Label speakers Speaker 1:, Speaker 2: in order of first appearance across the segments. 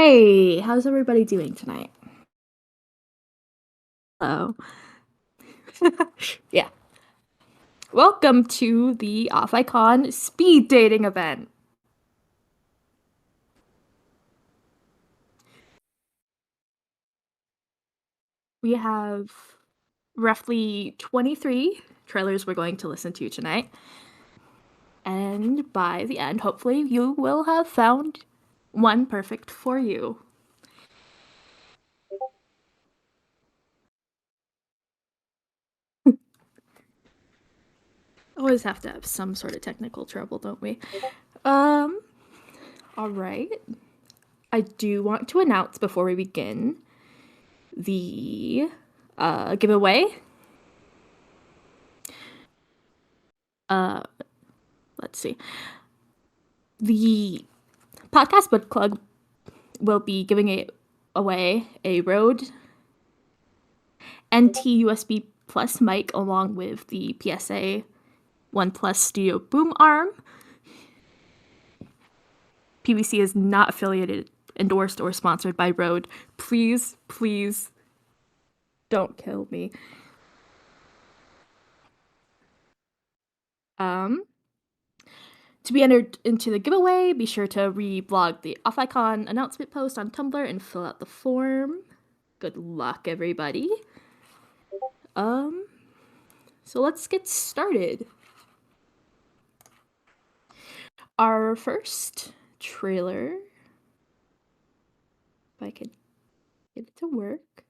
Speaker 1: Hey, how's everybody doing tonight? Hello. Yeah. Welcome to the AuFiCon speed dating event. We have roughly 23 trailers we're going to listen to tonight. And by the end, hopefully, you will have found one perfect for you. Always have to have some sort of technical trouble, don't we? All right. I do want to announce before we begin the giveaway. Let's see. The podcast book club will be giving away a Rode NT USB Plus mic along with the PSA 1 Plus Studio Boom Arm. PVC is not affiliated, endorsed, or sponsored by Rode. Please, please don't kill me. To be entered into the giveaway, be sure to reblog the AuFiCon announcement post on Tumblr and fill out the form. Good luck, everybody. So let's get started. Our first trailer, if I could get it to work,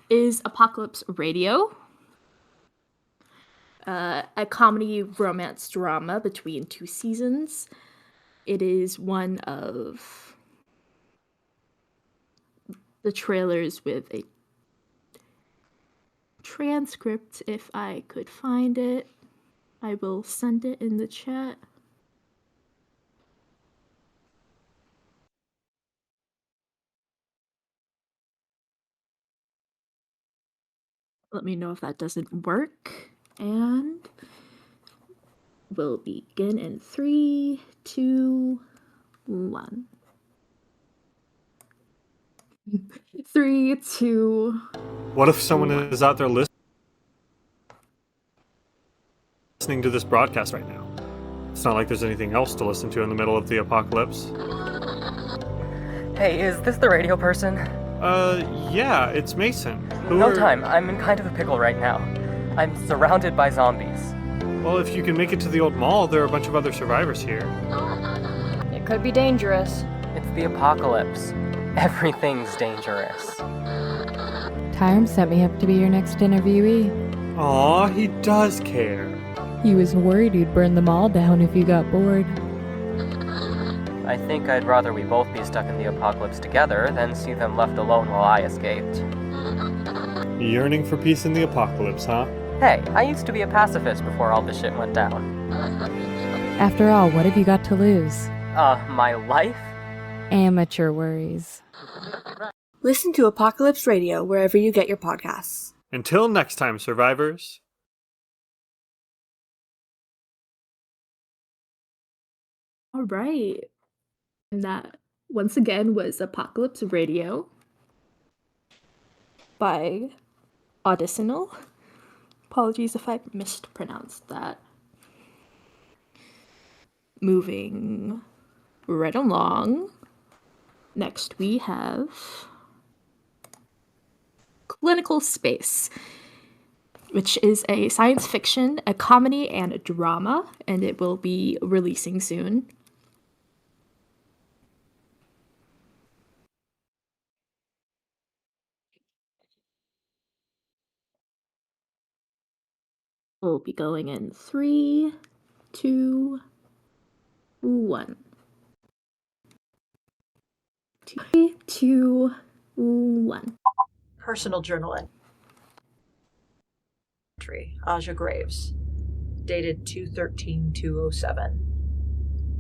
Speaker 1: is Apocalypse Radio. A comedy romance drama between two seasons. It is one of the trailers with a transcript. If I could find it, I will send it in the chat. Let me know if that doesn't work. And we'll begin in 3, 2, 1. 3, 2.
Speaker 2: What if someone is out there listening to this broadcast right now? It's not like there's anything else to listen to in the middle of the apocalypse.
Speaker 3: Hey, is this the radio person?
Speaker 2: Yeah, it's Mason.
Speaker 3: No time, I'm in kind of a pickle right now. I'm surrounded by zombies.
Speaker 2: Well, if you can make it to the old mall, there are a bunch of other survivors here.
Speaker 4: It could be dangerous.
Speaker 3: It's the apocalypse. Everything's dangerous.
Speaker 5: Tyram sent me up to be your next interviewee.
Speaker 2: Aw, he does care.
Speaker 5: He was worried you'd burn them all down if you got bored.
Speaker 3: I think I'd rather we both be stuck in the apocalypse together than see them left alone while I escaped.
Speaker 2: Yearning for peace in the apocalypse, huh?
Speaker 3: Hey, I used to be a pacifist before all this shit went down.
Speaker 5: After all, what have you got to lose?
Speaker 3: My life?
Speaker 5: Amateur worries.
Speaker 6: Listen to Apocalypse Radio wherever you get your podcasts.
Speaker 2: Until next time, survivors.
Speaker 1: All right. And that, once again, was Apocalypse Radio by Auditional. Apologies if I mispronounced that. Moving right along. Next we have Clinical Space, which is a science fiction, a comedy, and a drama, and it will be releasing soon. We'll be going in 3, 2, 1. 3, 2, 1.
Speaker 7: Personal journal entry, Aja Graves, dated 2/13/207.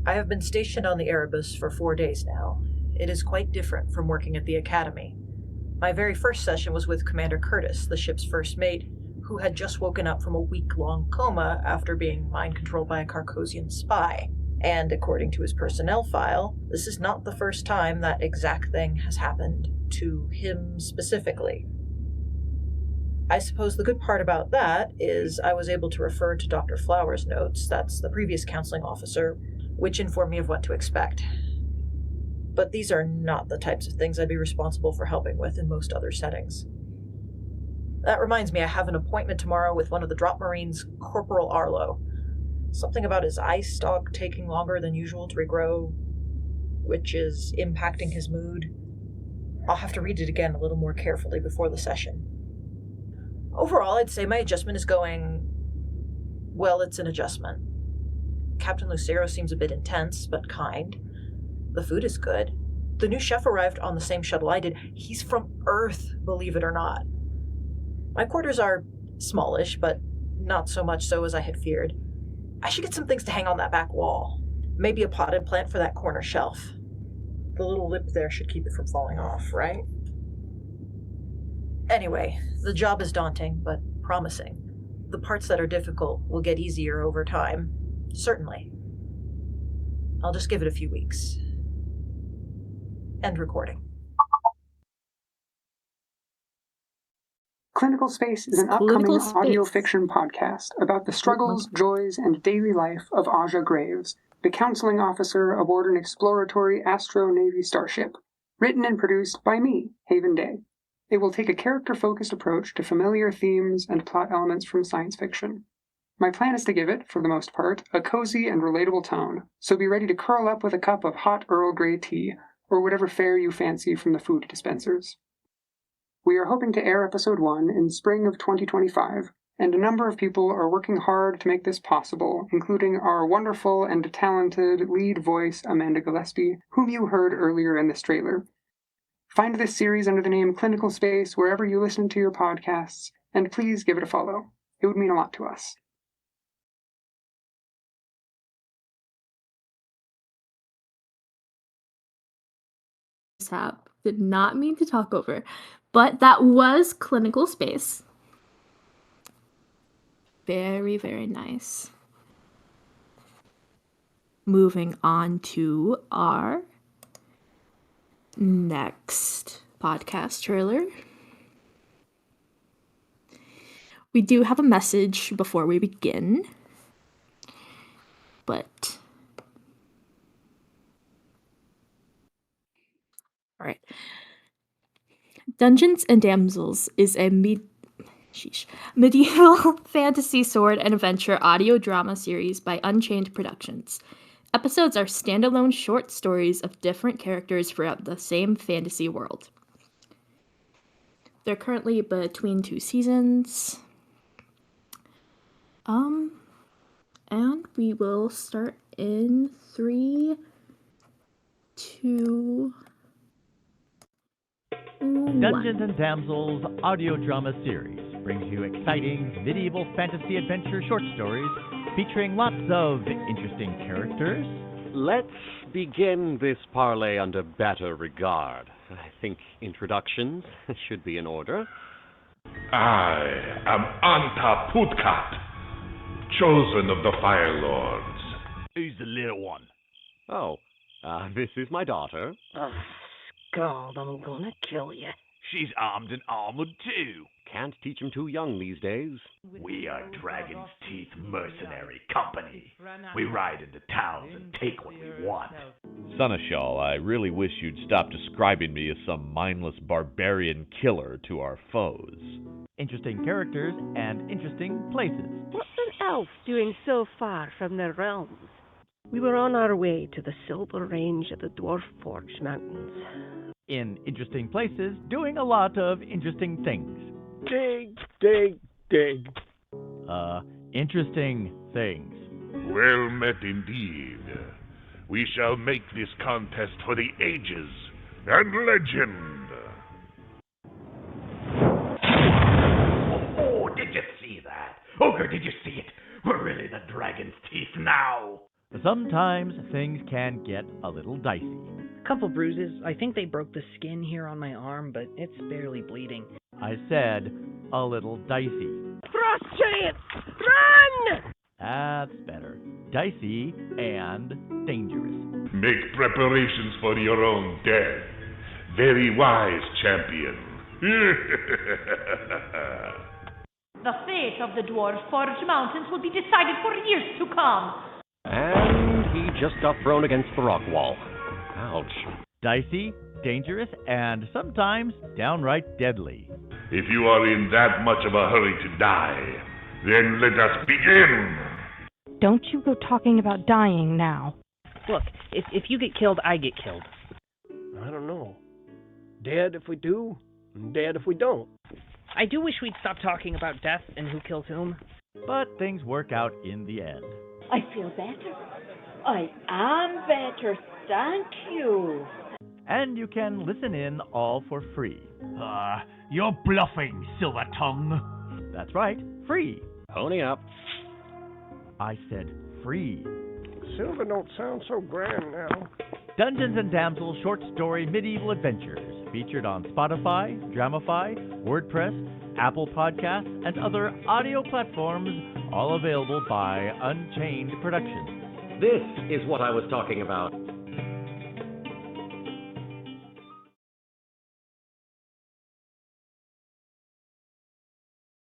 Speaker 7: I have been stationed on the Erebus for 4 days now. It is quite different from working at the Academy. My very first session was with Commander Curtis, the ship's first mate, who had just woken up from a week-long coma after being mind-controlled by a Carcosian spy. And according to his personnel file, this is not the first time that exact thing has happened to him specifically. I suppose the good part about that is I was able to refer to Dr. Flower's notes, that's the previous counseling officer, which informed me of what to expect. But these are not the types of things I'd be responsible for helping with in most other settings. That reminds me, I have an appointment tomorrow with one of the drop Marines, Corporal Arlo. Something about his eye stalk taking longer than usual to regrow, which is impacting his mood. I'll have to read it again a little more carefully before the session. Overall, I'd say my adjustment is going... well, it's an adjustment. Captain Lucero seems a bit intense, but kind. The food is good. The new chef arrived on the same shuttle I did. He's from Earth, believe it or not. My quarters are smallish, but not so much so as I had feared. I should get some things to hang on that back wall. Maybe a potted plant for that corner shelf. The little lip there should keep it from falling off, right? Anyway, the job is daunting, but promising. The parts that are difficult will get easier over time. Certainly. I'll just give it a few weeks. End recording.
Speaker 8: Clinical Space is an
Speaker 1: Clinical
Speaker 8: upcoming audio
Speaker 1: Space.
Speaker 8: fiction podcast about the struggles, joys, and daily life of Aja Graves, the counseling officer aboard an exploratory Astro Navy starship. Written and produced by me, Haven Day. It will take a character-focused approach to familiar themes and plot elements from science fiction. My plan is to give it, for the most part, a cozy and relatable tone, so be ready to curl up with a cup of hot Earl Grey tea, or whatever fare you fancy from the food dispensers. We are hoping to air episode 1 in spring of 2025, and a number of people are working hard to make this possible, including our wonderful and talented lead voice, Amanda Gillespie, whom you heard earlier in this trailer. Find this series under the name Clinical Space wherever you listen to your podcasts, and please give it a follow. It would mean a lot to us.
Speaker 1: Did not mean to talk over, but that was Clinical Space. Very, very nice. Moving on to our next podcast trailer. We do have a message before we begin, but all right. Dungeons and Damsels is a medieval fantasy sword and adventure audio drama series by Unchained Productions. Episodes are standalone short stories of different characters throughout the same fantasy world. They're currently between 2 seasons. And we will start in 3, 2, 1.
Speaker 9: Dungeons and Damsels audio drama series brings you exciting medieval fantasy adventure short stories featuring lots of interesting characters.
Speaker 10: Let's begin this parley under better regard. I think introductions should be in order.
Speaker 11: I am Anta Putkat, chosen of the Fire Lords.
Speaker 9: Who's the little one?
Speaker 10: Oh, this is my daughter.
Speaker 12: Oh, Scald, I'm gonna kill you.
Speaker 9: She's armed and armored too.
Speaker 10: Can't teach them too young these days.
Speaker 9: We are Dragon's Teeth Mercenary Company. We ride into towns and take what we want.
Speaker 13: Seneschal, I really wish you'd stop describing me as some mindless barbarian killer to our foes.
Speaker 9: Interesting characters and interesting places.
Speaker 12: What's an elf doing so far from their realms? We were on our way to the Silver Range of the Dwarf Forge Mountains.
Speaker 9: In interesting places, doing a lot of interesting things.
Speaker 11: Dig, dig, dig.
Speaker 9: Interesting things.
Speaker 11: Well met indeed. We shall make this contest for the ages and legend.
Speaker 9: Oh, did you see that? Ogre, did you see it? We're really the Dragon's Teeth now. Sometimes things can get a little dicey.
Speaker 14: Couple bruises. I think they broke the skin here on my arm, but it's barely bleeding.
Speaker 9: I said a little dicey.
Speaker 12: Frost Giant! Run!
Speaker 9: That's better. dicey, and dangerous.
Speaker 11: Make preparations for your own death. Very wise, champion.
Speaker 15: The fate of the Dwarf Forge Mountains will be decided for years to come.
Speaker 10: And he just got thrown against the rock wall. Ouch.
Speaker 9: Dicey, dangerous, and sometimes downright deadly.
Speaker 11: If you are in that much of a hurry to die, then let us begin.
Speaker 16: Don't you go talking about dying now.
Speaker 14: Look, if you get killed, I get killed. I don't know. Dead if we do, and dead if we don't. I do wish we'd stop talking about death and who kills whom.
Speaker 9: But things work out in the end.
Speaker 17: I feel better. I am better, thank you.
Speaker 9: And you can listen in all for free.
Speaker 18: You're bluffing, Silver Tongue.
Speaker 9: That's right, free.
Speaker 10: Pony up.
Speaker 9: I said free.
Speaker 19: Silver don't sound so grand now.
Speaker 9: Dungeons and Damsels short story medieval adventures, featured on Spotify, Dramify, WordPress, Apple Podcasts, and other audio platforms, all available by Unchained Productions.
Speaker 10: This is what I was talking about.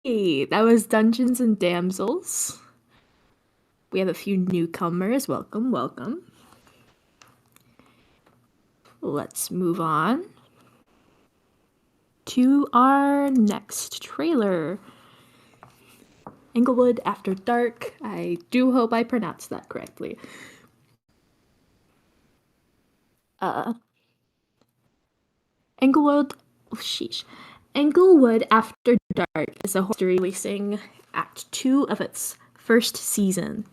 Speaker 1: Hey, that was Dungeons and Damsels. We have a few newcomers. Welcome, welcome. Let's move on to our next trailer. Englewood After Dark. I do hope I pronounced that correctly. Englewood After Dark is a horror story releasing Act 2 of its first season.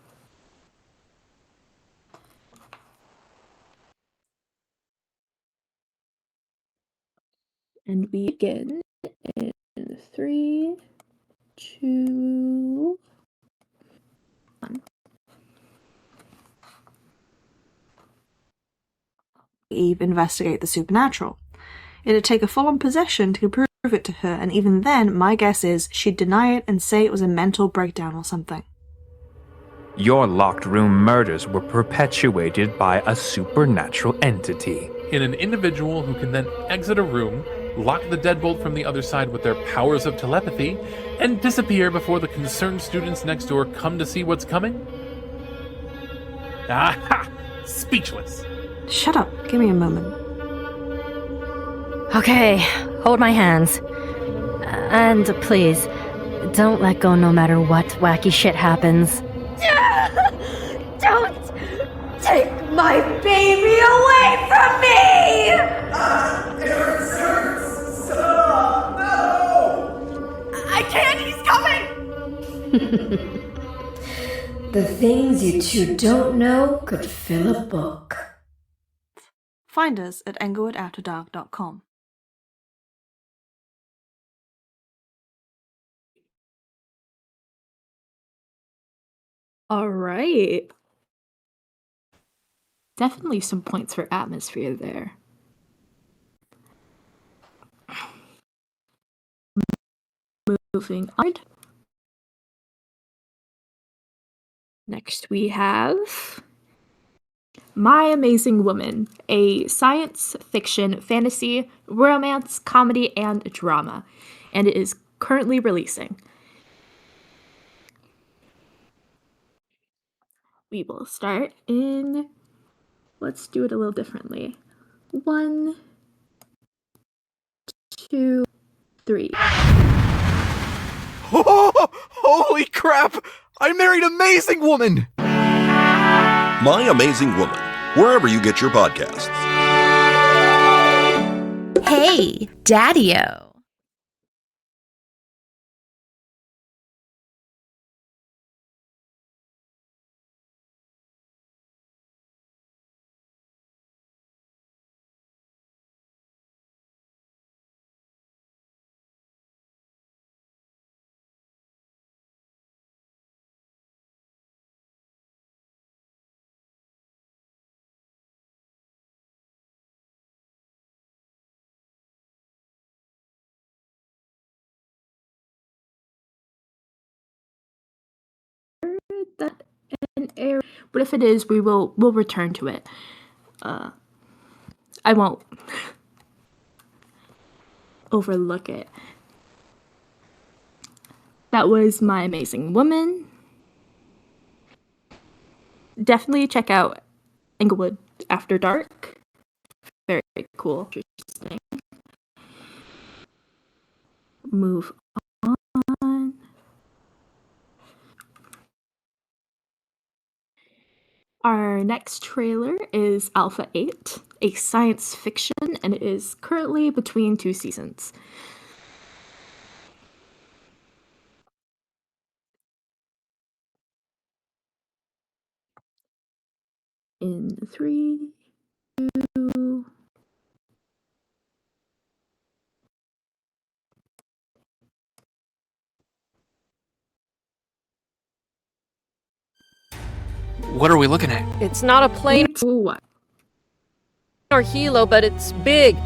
Speaker 1: And we begin in 3, 2, 1.
Speaker 6: Eve investigate the supernatural. It'd take a full-on possession to prove it to her, and even then, my guess is she'd deny it and say it was a mental breakdown or something.
Speaker 20: Your locked room murders were perpetuated by a supernatural entity.
Speaker 21: In an individual who can then exit a room, lock the deadbolt from the other side with their powers of telepathy, and disappear before the concerned students next door come to see what's coming? Aha! Speechless.
Speaker 6: Shut up. Give me a moment.
Speaker 22: Okay, hold my hands. And please, don't let go no matter what wacky shit happens.
Speaker 17: Don't take my baby away from me!
Speaker 23: It hurts! Stop! No!
Speaker 17: I can't, he's coming! The things you two don't know could fill a book.
Speaker 6: Find us at englewoodafterdark.com.
Speaker 1: All right. Definitely some points for atmosphere there. Moving on. Next we have My Amazing Woman, a science fiction, fantasy, romance, comedy, and drama, and it is currently releasing. We will start in, let's do it a little differently. 1, 2, 3.
Speaker 24: Oh, holy crap! I married Amazing Woman!
Speaker 25: My Amazing Woman, wherever you get your podcasts.
Speaker 26: Hey, Daddy-O.
Speaker 1: That an area, but if it is, we'll return to it. I won't overlook it. That was My Amazing Woman. Definitely check out Englewood After Dark. Very cool. Interesting. Move on. Our next trailer is Alpha 8, a science fiction, and it is currently between 2 seasons. In 3, 2...
Speaker 2: What are we looking at?
Speaker 3: It's not a plane or helo, but it's big.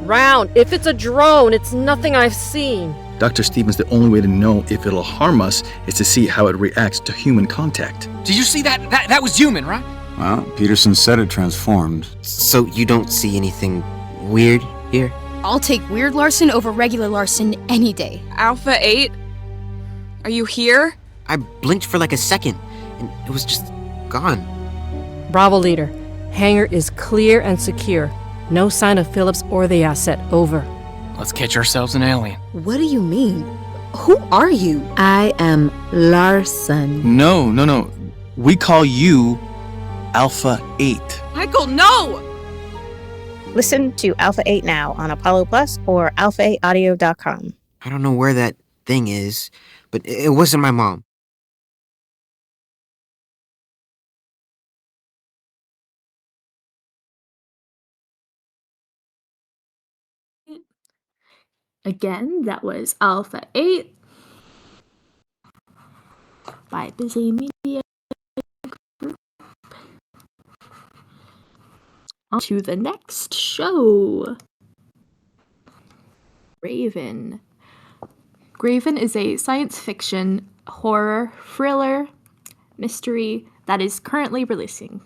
Speaker 3: Round. If it's a drone, it's nothing I've seen.
Speaker 4: Dr. Stevens, the only way to know if it'll harm us is to see how it reacts to human contact.
Speaker 2: Did you see that? That was human, right?
Speaker 5: Well, Peterson said it transformed.
Speaker 7: So you don't see anything weird here?
Speaker 8: I'll take weird Larson over regular Larson any day.
Speaker 27: Alpha 8? Are you here?
Speaker 7: I blinked for like a second, and it was just gone.
Speaker 3: Bravo leader. Hangar is clear and secure. No sign of Phillips or the asset. Over.
Speaker 2: Let's catch ourselves an alien.
Speaker 8: What do you mean? Who are you?
Speaker 22: I am Larson.
Speaker 4: No. We call you Alpha 8.
Speaker 27: Michael, no!
Speaker 28: Listen to Alpha 8 now on Apollo Plus or alpha8audio.com.
Speaker 7: I don't know where that thing is, but it wasn't my mom.
Speaker 1: Again, that was Alpha 8 by Busy Media Group. On to the next show. Graven. Graven is a science fiction, horror, thriller, mystery that is currently releasing.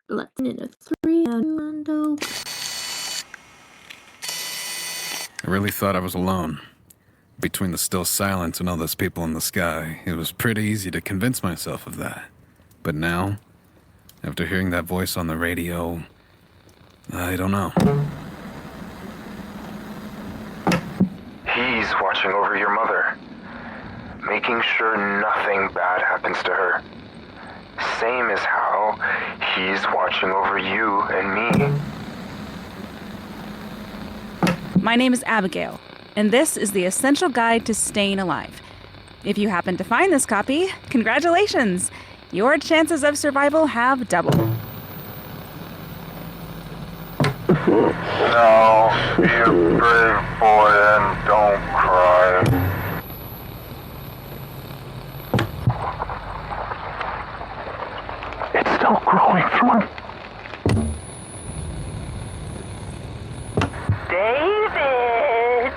Speaker 1: Let's in a 3 and
Speaker 29: I really thought I was alone. Between the still silence and all those people in the sky, it was pretty easy to convince myself of that. But now, after hearing that voice on the radio, I don't know.
Speaker 30: He's watching over your mother, making sure nothing bad happens to her. Same as how he's watching over you and me.
Speaker 31: My name is Abigail, and this is the Essential Guide to Staying Alive. If you happen to find this copy, congratulations! Your chances of survival have doubled.
Speaker 30: Now, be a brave boy and don't cry. It's still growing through him. David!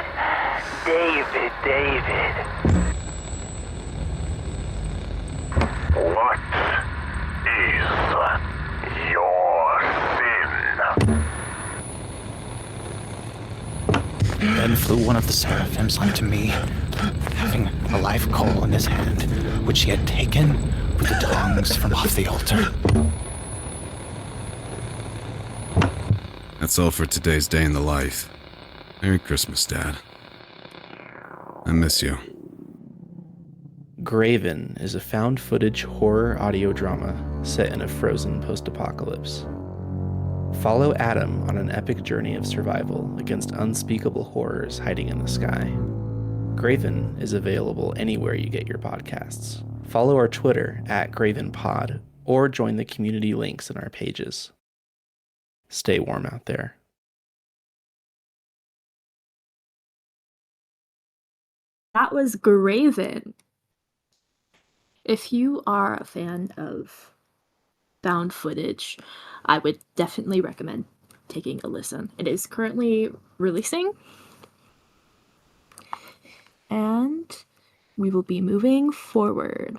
Speaker 30: David. What is your sin?
Speaker 2: Then flew one of the seraphims unto me, having a live coal in his hand, which he had taken with the tongs from off the altar.
Speaker 29: That's all for today's day in the life. Merry Christmas, Dad. I miss you.
Speaker 32: Graven is a found-footage horror audio drama set in a frozen post-apocalypse. Follow Adam on an epic journey of survival against unspeakable horrors hiding in the sky. Graven is available anywhere you get your podcasts. Follow our Twitter @GravenPod or join the community links in our pages. Stay warm out there.
Speaker 1: That was Graven. If you are a fan of found footage, I would definitely recommend taking a listen. It is currently releasing. And we will be moving forward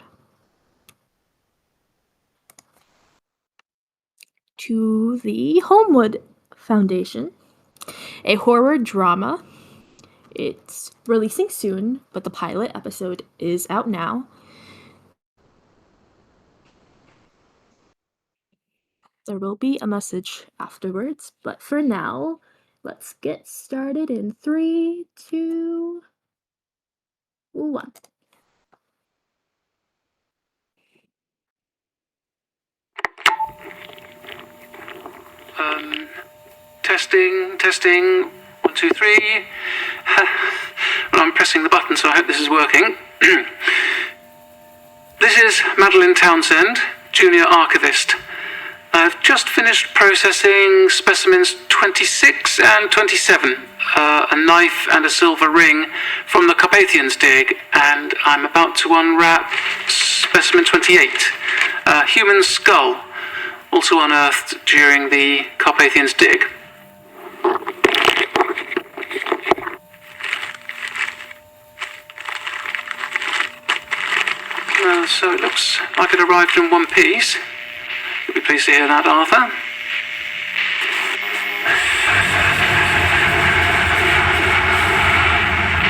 Speaker 1: to the Homewood Foundation, a horror drama. It's releasing soon, but the pilot episode is out now. There will be a message afterwards, but for now, let's get started in 3, 2, 1.
Speaker 9: Testing. 1, 2, 3. Well, I'm pressing the button, so I hope this is working. This is Madeline Townsend, Junior Archivist. I've just finished processing specimens 26 and 27, a knife and a silver ring from the Carpathians dig, and I'm about to unwrap specimen 28, a human skull, also unearthed during the Carpathians dig. So it looks like it arrived in one piece. You'll be pleased to hear that, Arthur.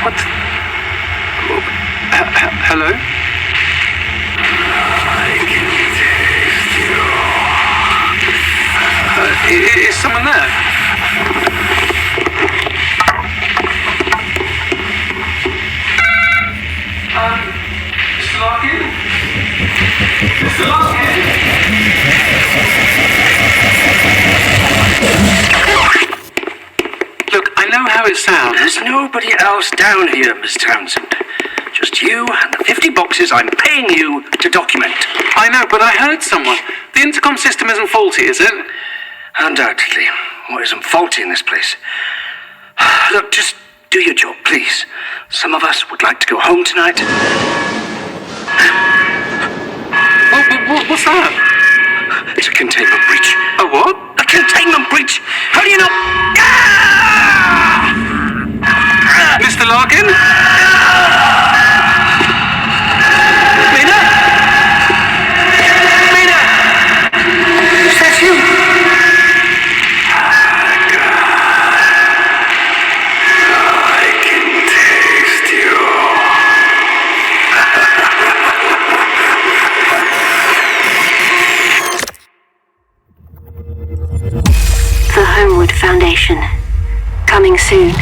Speaker 9: What? Hello? Is someone there? Mr. Larkin? Mr. Larkin? Look, I know how it sounds.
Speaker 10: There's nobody else down here, Miss Townsend. Just you and the 50 boxes I'm paying you to document.
Speaker 9: I know, but I heard someone. The intercom system isn't faulty, is it?
Speaker 10: Undoubtedly. What isn't faulty in this place? Look, just do your job, please. Some of us would like to go home tonight.
Speaker 9: What's that?
Speaker 10: It's a containment breach.
Speaker 9: A what?
Speaker 10: A containment breach! How do you know?
Speaker 9: Mr. Larkin?
Speaker 10: Mina? Mina! Is that you? I can taste you.
Speaker 11: The Homewood Foundation. Coming soon.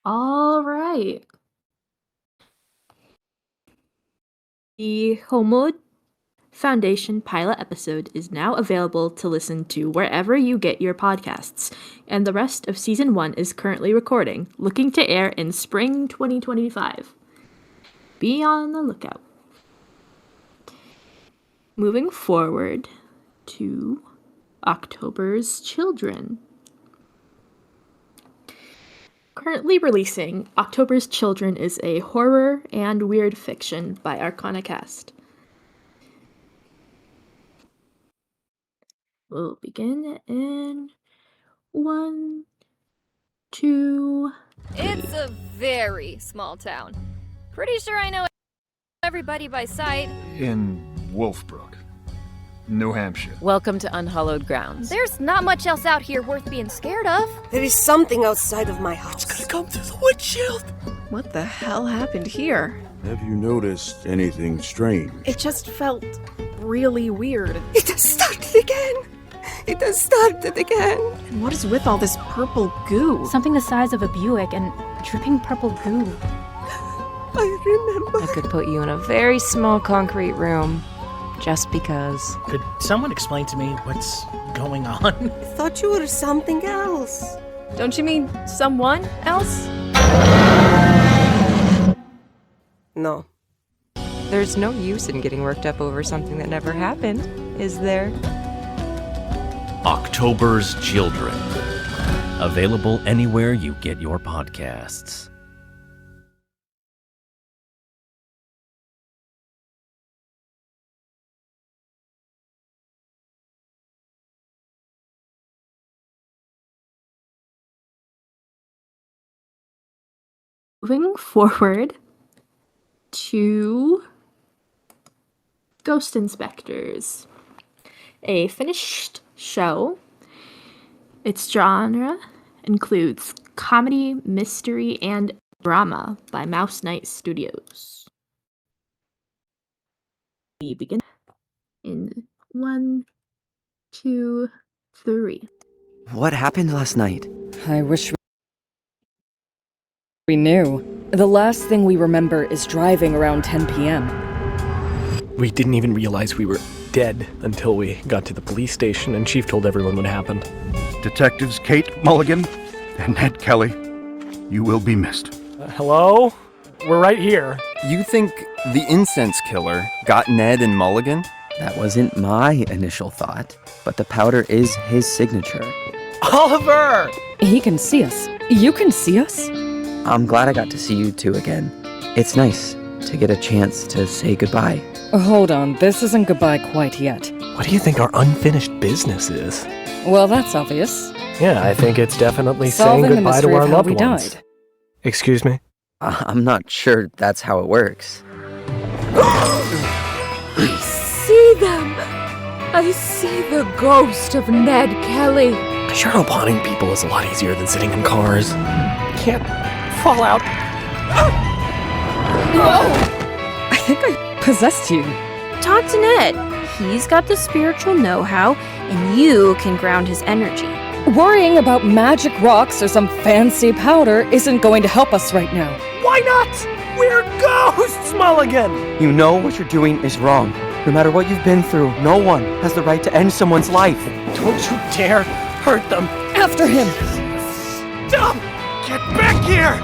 Speaker 1: All right. The Homewood Foundation pilot episode is now available to listen to wherever you get your podcasts, and the rest of Season 1 is currently recording, looking to air in spring 2025. Be on the lookout. Moving forward to October's Children. Currently releasing, October's Children is a horror and weird fiction by Arcanacast. We'll begin in 1, 2...
Speaker 12: It's a very small town. Pretty sure I know everybody by sight.
Speaker 13: In Wolfbrook, New Hampshire.
Speaker 14: Welcome to Unhallowed Grounds.
Speaker 12: There's not much else out here worth being scared of.
Speaker 15: There is something outside of my house.
Speaker 23: It's gonna come through the windshield.
Speaker 14: What the hell happened here?
Speaker 16: Have you noticed anything strange?
Speaker 15: It just felt really weird. It has started again. It has started again.
Speaker 14: And what is with all this purple goo?
Speaker 22: Something the size of a Buick and dripping purple goo.
Speaker 15: I remember.
Speaker 3: I could put you in a very small concrete room, just because.
Speaker 5: Could someone explain to me what's going on?
Speaker 15: I thought you were something else.
Speaker 14: Don't you mean someone else?
Speaker 15: No.
Speaker 3: There's no use in getting worked up over something that never happened, is there?
Speaker 6: October's Children. Available anywhere you get your podcasts.
Speaker 1: Moving forward to Ghost Inspectors, a finished show. Its genre includes comedy, mystery, and drama by Mouse Knight Studios. We begin in 1, 2, 3.
Speaker 7: What happened last night?
Speaker 16: I wish we knew. The last thing we remember is driving around 10 p.m.
Speaker 17: We didn't even realize we were dead until we got to the police station and Chief told everyone what happened.
Speaker 18: Detectives Kate Mulligan and Ned Kelly, you will be missed.
Speaker 17: Hello? We're right here.
Speaker 19: You think the incense killer got Ned and Mulligan?
Speaker 20: That wasn't my initial thought, but the powder is his signature.
Speaker 17: Oliver!
Speaker 16: He can see us. You can see us?
Speaker 20: I'm glad I got to see you two again. It's nice to get a chance to say goodbye.
Speaker 16: Hold on, this isn't goodbye quite yet.
Speaker 17: What do you think our unfinished business is?
Speaker 16: Well, that's obvious.
Speaker 17: Yeah, I think it's definitely
Speaker 16: Solving
Speaker 17: saying goodbye to our loved
Speaker 16: we
Speaker 17: ones.
Speaker 16: Died.
Speaker 17: Excuse me?
Speaker 20: I'm not sure that's how it works.
Speaker 21: I see them! I see the ghost of Ned Kelly.
Speaker 17: Sure hope haunting people is a lot easier than sitting in cars. Can't fall out.
Speaker 16: Whoa! I think I possessed you.
Speaker 8: Talk to Ned. He's got the spiritual know-how, and you can ground his energy.
Speaker 16: Worrying about magic rocks or some fancy powder isn't going to help us right now.
Speaker 17: Why not? We're ghosts, Mulligan!
Speaker 20: You know what you're doing is wrong. No matter what you've been through, no one has the right to end someone's life.
Speaker 17: Don't you dare hurt them.
Speaker 16: After him!
Speaker 17: Stop! Get back here!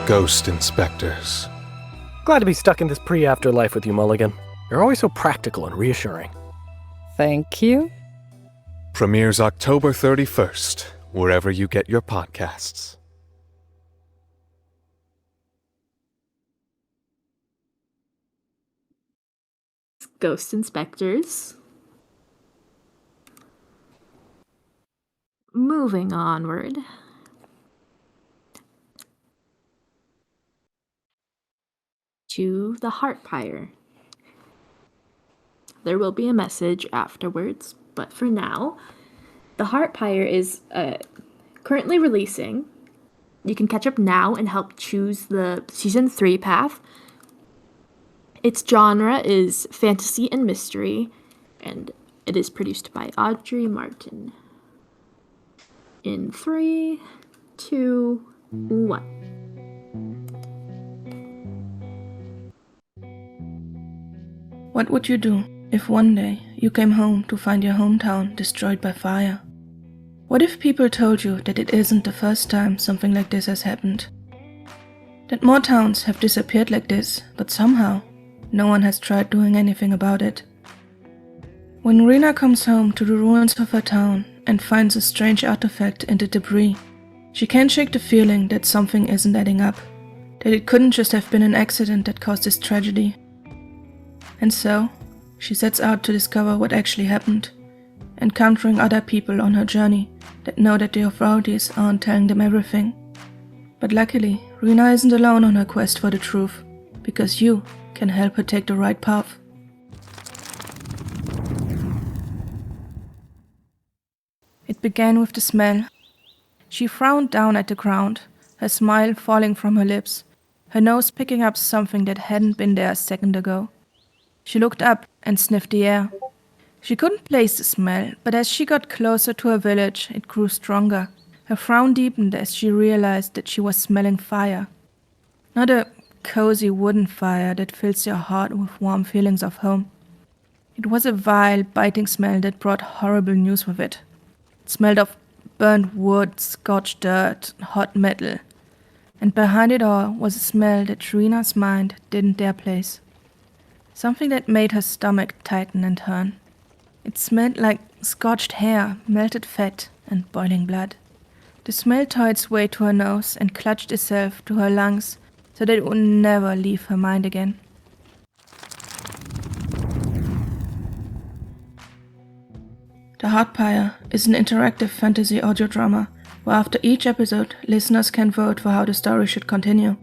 Speaker 21: Ghost Inspectors.
Speaker 17: Glad to be stuck in this pre-afterlife with you, Mulligan. You're always so practical and reassuring.
Speaker 16: Thank you.
Speaker 21: Premieres October 31st, wherever you get your podcasts.
Speaker 1: Ghost Inspectors. Moving onward. To the Heart Pyre. There will be a message afterwards, but for now, the Heart Pyre is currently releasing. You can catch up now and help choose the Season 3 path. Its genre is fantasy and mystery, and it is produced by Audrey Martin. In 3, 2, 1.
Speaker 24: What would you do if one day you came home to find your hometown destroyed by fire? What if people told you that it isn't the first time something like this has happened? That more towns have disappeared like this, but somehow no one has tried doing anything about it. When Rena comes home to the ruins of her town and finds a strange artifact in the debris, she can't shake the feeling that something isn't adding up, that it couldn't just have been an accident that caused this tragedy. And so, she sets out to discover what actually happened, encountering other people on her journey that know that the authorities aren't telling them everything. But luckily, Rena isn't alone on her quest for the truth, because you can help her take the right path. It began with the smell. She frowned down at the ground, her smile falling from her lips, her nose picking up something that hadn't been there a second ago. She looked up and sniffed the air. She couldn't place the smell, but as she got closer to her village, it grew stronger. Her frown deepened as she realized that she was smelling fire. Not a cozy wooden fire that fills your heart with warm feelings of home. It was a vile, biting smell that brought horrible news with it. It smelled of burnt wood, scorched dirt, hot metal. And behind it all was a smell that Sharina's mind didn't dare place. Something that made her stomach tighten and turn. It smelled like scorched hair, melted fat, and boiling blood. The smell tore its way to her nose and clutched itself to her lungs so that it would never leave her mind again. The Heartpire is an interactive fantasy audio drama where after each episode, listeners can vote for how the story should continue.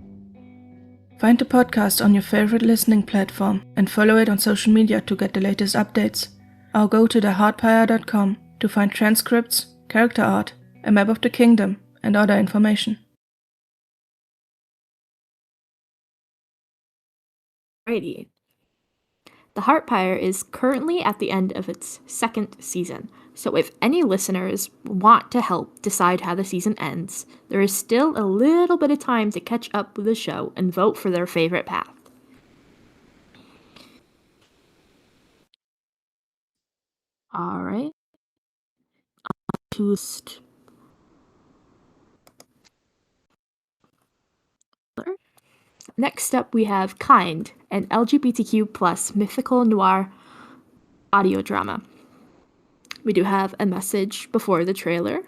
Speaker 24: Find the podcast on your favorite listening platform and follow it on social media to get the latest updates. Or go to theheartpire.com to find transcripts, character art, a map of the kingdom, and other information.
Speaker 1: Alrighty. The Heartpire is currently at the end of its second season, so if any listeners want to help decide how the season ends, there is still a little bit of time to catch up with the show and vote for their favorite path. Alright. Next up, we have Kind, an LGBTQ plus mythical noir audio drama. We do have a message before the trailer.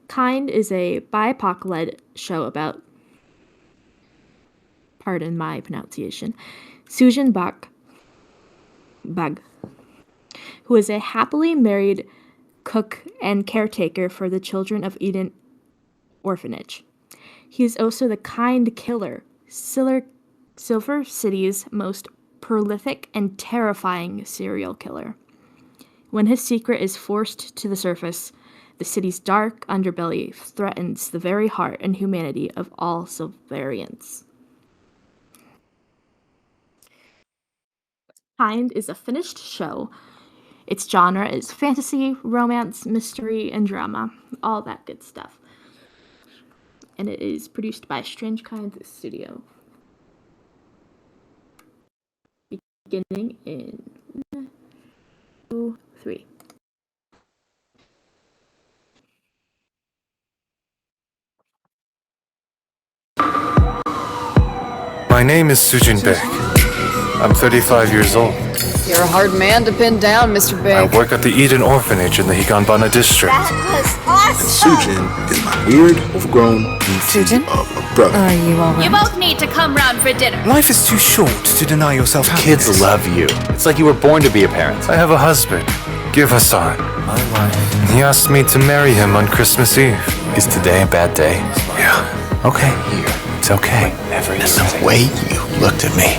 Speaker 1: Kind is a BIPOC-led show about, pardon my pronunciation, Sujin Bag, who is a happily married cook and caretaker for the children of Eden Orphanage. He is also the Kind Killer, Silver City's most prolific and terrifying serial killer. When his secret is forced to the surface, the city's dark underbelly threatens the very heart and humanity of all Silverians. Kind is a finished show. Its genre is fantasy, romance, mystery, and drama. All that good stuff. And it is produced by Strange Kinds Studio. Beginning in 1, 2, 3.
Speaker 2: My name is Sujin Beck. I'm 35 years old.
Speaker 4: You're a hard man to pin down, Mr. Big.
Speaker 2: I work at the Eden Orphanage in the Higanbana district.
Speaker 4: That was awesome!
Speaker 9: Sujin is my weird, overgrown brother.
Speaker 22: Are you alright?
Speaker 10: You both need to come round for dinner.
Speaker 9: Life is too short to deny yourself happiness.
Speaker 19: Kids love you. It's like you were born to be a parent.
Speaker 2: I have a husband, Give-Hassan. He asked me to marry him on Christmas Eve.
Speaker 19: Is today a bad day?
Speaker 2: Yeah.
Speaker 19: Okay.
Speaker 2: It's okay.
Speaker 19: There's the way you looked at me.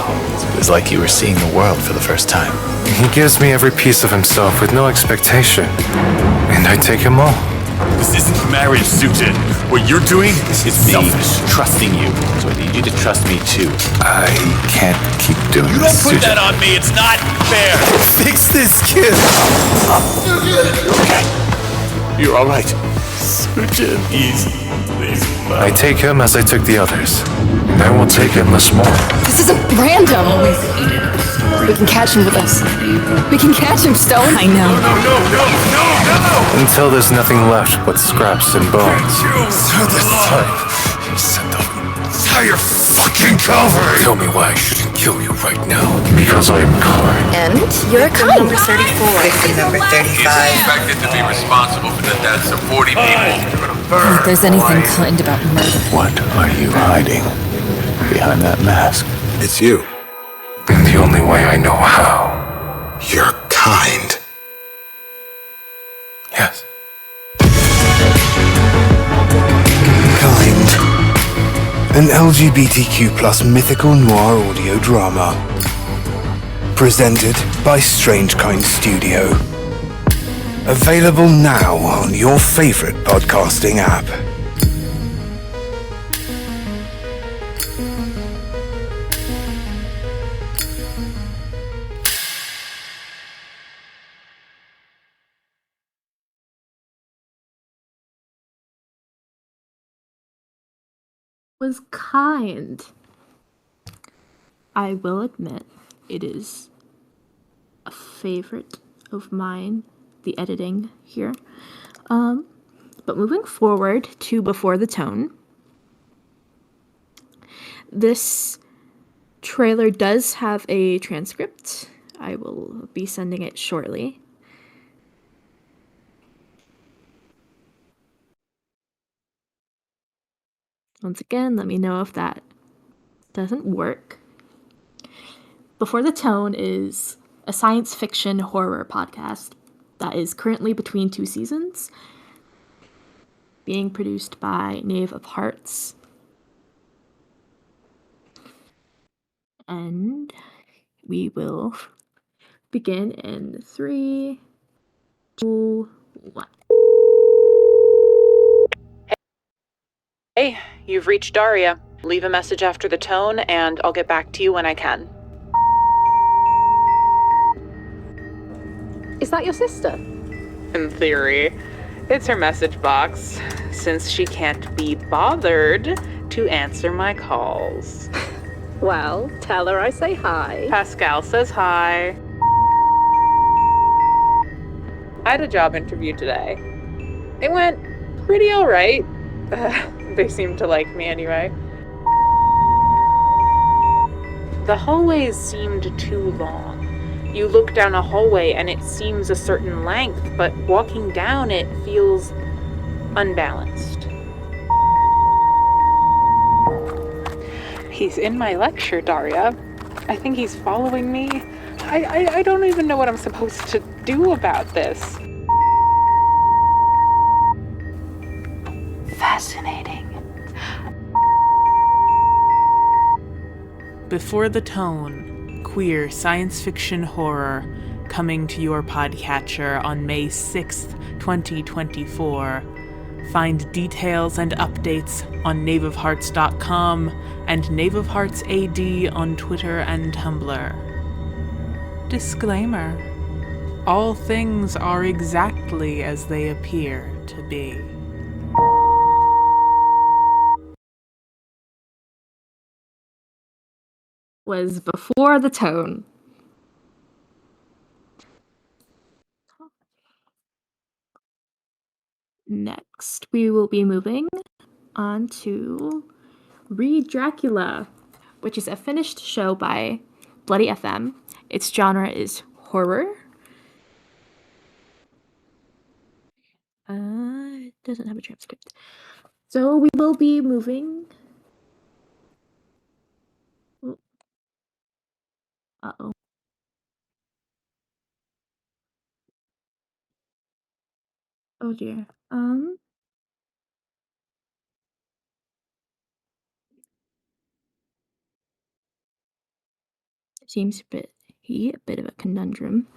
Speaker 19: It was like you were seeing the world for the first time.
Speaker 2: He gives me every piece of himself with no expectation. And I take him all.
Speaker 25: This isn't marriage, Sujin. What you're doing is selfish.
Speaker 19: Trusting you. So I need you to trust me too.
Speaker 2: I can't keep doing
Speaker 25: You
Speaker 2: this.
Speaker 25: don't put that on me. It's not fair.
Speaker 2: Fix this kid.
Speaker 25: Okay. You're all right. Sujin, easy.
Speaker 2: I take him as I took the others. And I will take endless more.
Speaker 4: This isn't random. We can catch him with us. We can catch him, Stone.
Speaker 22: I know.
Speaker 25: No!
Speaker 2: Until there's nothing left but scraps and bones.
Speaker 25: So this time, you sent the entire fucking cavalry.
Speaker 2: Tell me why I shouldn't kill you right now. Because I am kind.
Speaker 4: And you're a kind.
Speaker 26: Number 34. Victim number 35.
Speaker 25: He's expected to be responsible for the deaths of 40 people.
Speaker 22: If there's anything kind about murder.
Speaker 19: What are you hiding behind that mask?
Speaker 9: It's you.
Speaker 2: And the only way I know how.
Speaker 9: You're kind.
Speaker 2: Yes.
Speaker 9: Kind. An LGBTQ plus mythical noir audio drama. Presented by Strange Kind Studio. Available now on your favorite podcasting app.
Speaker 1: was kind. I will admit, it is a favorite of mine, the editing here. But moving forward to Before the Tone, this trailer does have a transcript. I will be sending it shortly. Once again, let me know if that doesn't work. Before the Tone is a science fiction horror podcast that is currently between 2 seasons, being produced by Knave of Hearts. And we will begin in 3, 2, 1.
Speaker 5: Hey, you've reached Daria. Leave a message after the tone, and I'll get back to you when I can.
Speaker 11: Is that your sister?
Speaker 5: In theory. It's her message box, since she can't be bothered to answer my calls.
Speaker 11: Well, tell her I say hi.
Speaker 5: Pascal says hi. I had a job interview today. It went pretty alright. They seemed to like me anyway. The hallways seemed too long. You look down a hallway and it seems a certain length, but walking down it feels unbalanced. He's in my lecture, Daria. I think he's following me. I don't even know what I'm supposed to do about this. Fascinating. Before the Tone, queer science fiction horror, coming to your podcatcher on May 6th, 2024. Find details and updates on knaveofhearts.com and knaveofheartsAD on Twitter and Tumblr. Disclaimer: all things are exactly as they appear to be.
Speaker 1: Was Before the Tone. Next, we will be moving on to Read Dracula, which is a finished show by Bloody FM. Its genre is horror. It doesn't have a transcript. So we will be moving. Uh-oh. Oh dear. Seems a bit of a conundrum.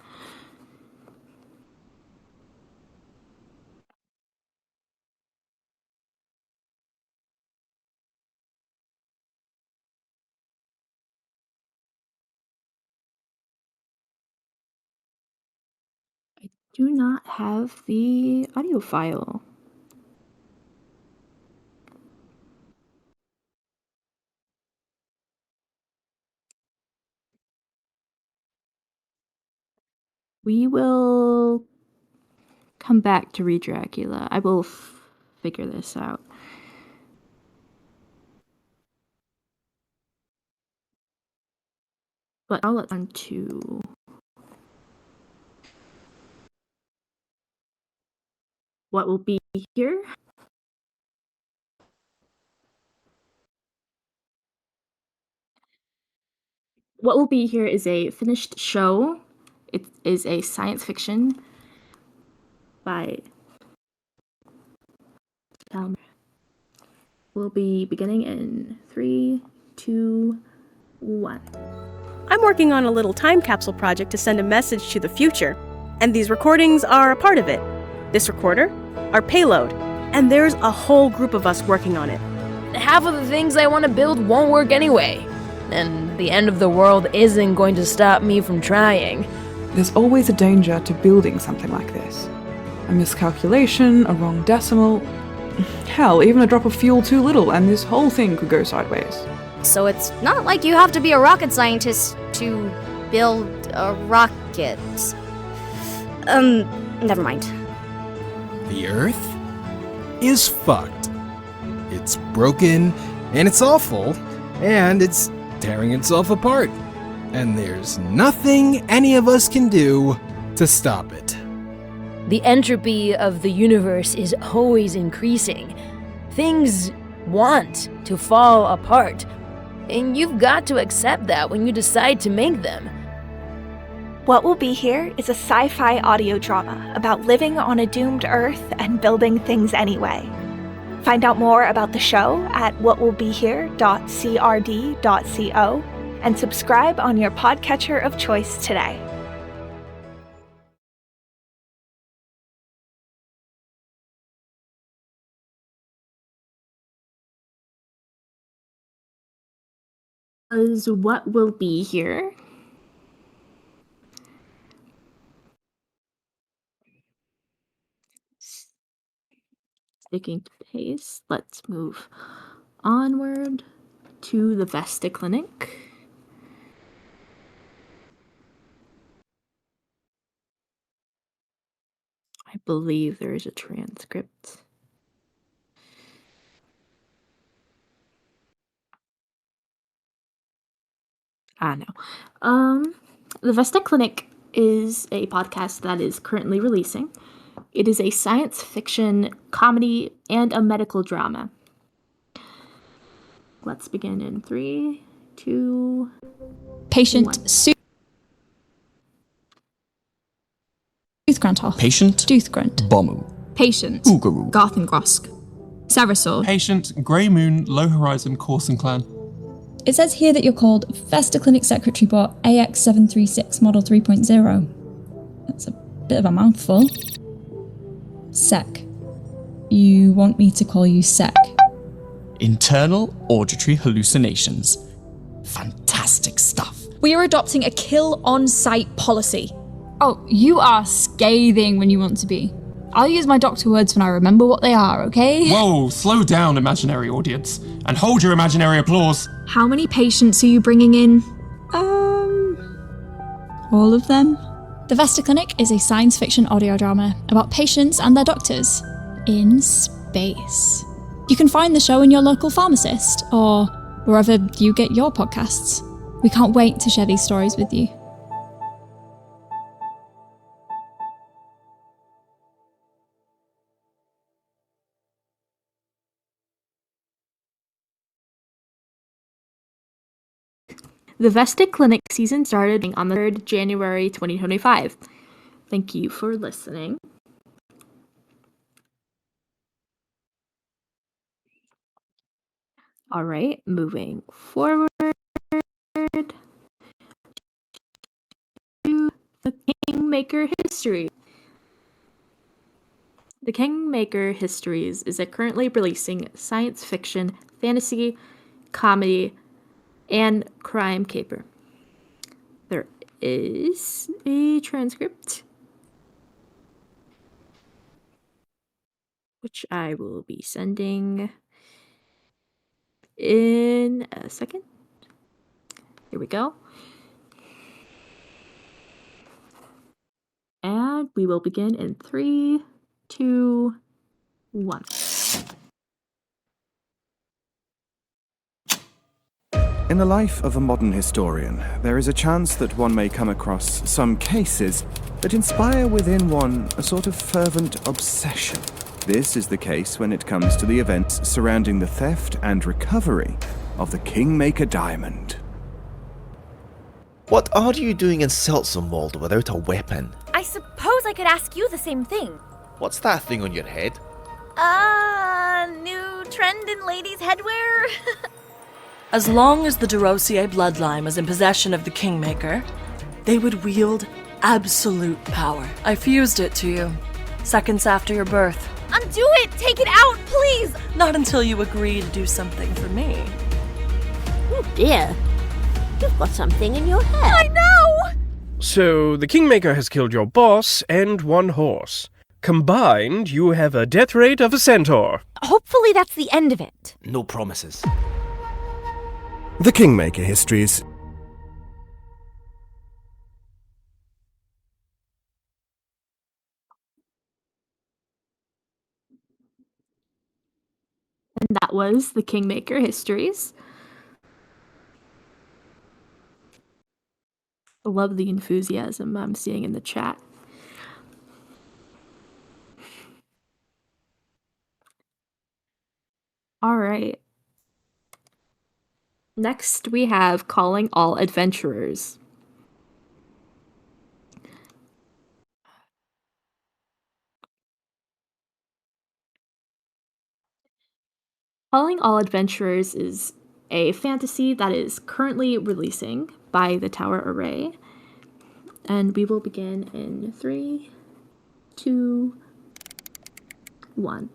Speaker 1: I do not have the audio file. We will come back to Read Dracula. I will figure this out. But I'll let on to what will be here. What will be here is a finished show. It is a science fiction by We'll be beginning in 3, 2, 1.
Speaker 12: I'm working on a little time capsule project to send a message to the future, and these recordings are a part of it. This recorder, our payload, and there's a whole group of us working on it.
Speaker 21: Half of the things I want to build won't work anyway, and the end of the world isn't going to stop me from trying.
Speaker 13: There's always a danger to building something like this. A miscalculation, a wrong decimal,
Speaker 3: Hell, even a drop of fuel too little and this whole thing could go sideways.
Speaker 8: So it's not like you have to be a rocket scientist to build a rocket. Never mind.
Speaker 6: The Earth is fucked. It's broken, and it's awful, and it's tearing itself apart. And there's nothing any of us can do to stop it.
Speaker 21: The entropy of the universe is always increasing. Things want to fall apart, and you've got to accept that when you decide to make them.
Speaker 13: What Will Be Here is a sci-fi audio drama about living on a doomed Earth and building things anyway. Find out more about the show at whatwillbehere.crd.co and subscribe on your podcatcher of choice today.
Speaker 1: What Will Be Here? Sticking to pace, let's move onward to the Vesta Clinic. I believe there is a transcript. No. The Vesta Clinic is a podcast that is currently releasing. It is a science fiction, comedy, and a medical drama. Let's begin in 3, 2,
Speaker 14: Patient
Speaker 1: 1.
Speaker 14: Soothgruntoff.
Speaker 15: Patient
Speaker 14: Doothgrunt.
Speaker 15: Bomu.
Speaker 14: Patient
Speaker 15: Oogaroo.
Speaker 14: Garthengrosk. Sarasaur.
Speaker 15: Patient Grey Moon Low Horizon Corson Clan.
Speaker 14: It says here that you're called Vesta Clinic Secretary Bot AX736 Model 3.0. That's a bit of a mouthful. Sec. You want me to call you Sec?
Speaker 15: Internal auditory hallucinations. Fantastic stuff.
Speaker 14: We are adopting a kill on-site policy. Oh, you are scathing when you want to be. I'll use my doctor words when I remember what they are, okay?
Speaker 15: Whoa, slow down, imaginary audience. And hold your imaginary applause.
Speaker 14: How many patients are you bringing in? All of them? The Vesta Clinic is a science fiction audio drama about patients and their doctors in space. You can find the show in your local pharmacist or wherever you get your podcasts. We can't wait to share these stories with you.
Speaker 1: The Vesta Clinic season started on the 3rd January 2025. Thank you for listening. All right, moving forward to the Kingmaker History. The Kingmaker Histories is a currently releasing science fiction, fantasy, comedy, and crime caper. There is a transcript, which I will be sending in a second. Here we go. And we will begin in 3, 2, 1.
Speaker 23: In the life of a modern historian, there is a chance that one may come across some cases that inspire within one a sort of fervent obsession. This is the case when it comes to the events surrounding the theft and recovery of the Kingmaker Diamond.
Speaker 19: What are you doing in Seltzer Mold without a weapon?
Speaker 10: I suppose I could ask you the same thing.
Speaker 19: What's that thing on your head?
Speaker 10: New trend in ladies' headwear?
Speaker 27: As long as the Derosier bloodline was in possession of the Kingmaker, they would wield absolute power. I fused it to you, seconds after your birth.
Speaker 10: Undo it! Take it out, please!
Speaker 27: Not until you agree to do something for me.
Speaker 28: Oh dear. You've got something in your head.
Speaker 10: I know!
Speaker 29: So, the Kingmaker has killed your boss and one horse.
Speaker 4: Combined, you have a death rate of a centaur.
Speaker 10: Hopefully that's the end of it.
Speaker 7: No promises.
Speaker 23: The Kingmaker Histories.
Speaker 1: And that was the Kingmaker Histories. I love the enthusiasm I'm seeing in the chat. All right. Next, we have Calling All Adventurers. Calling All Adventurers is a fantasy that is currently releasing by the Tower Array. And we will begin in 3, 2, 1.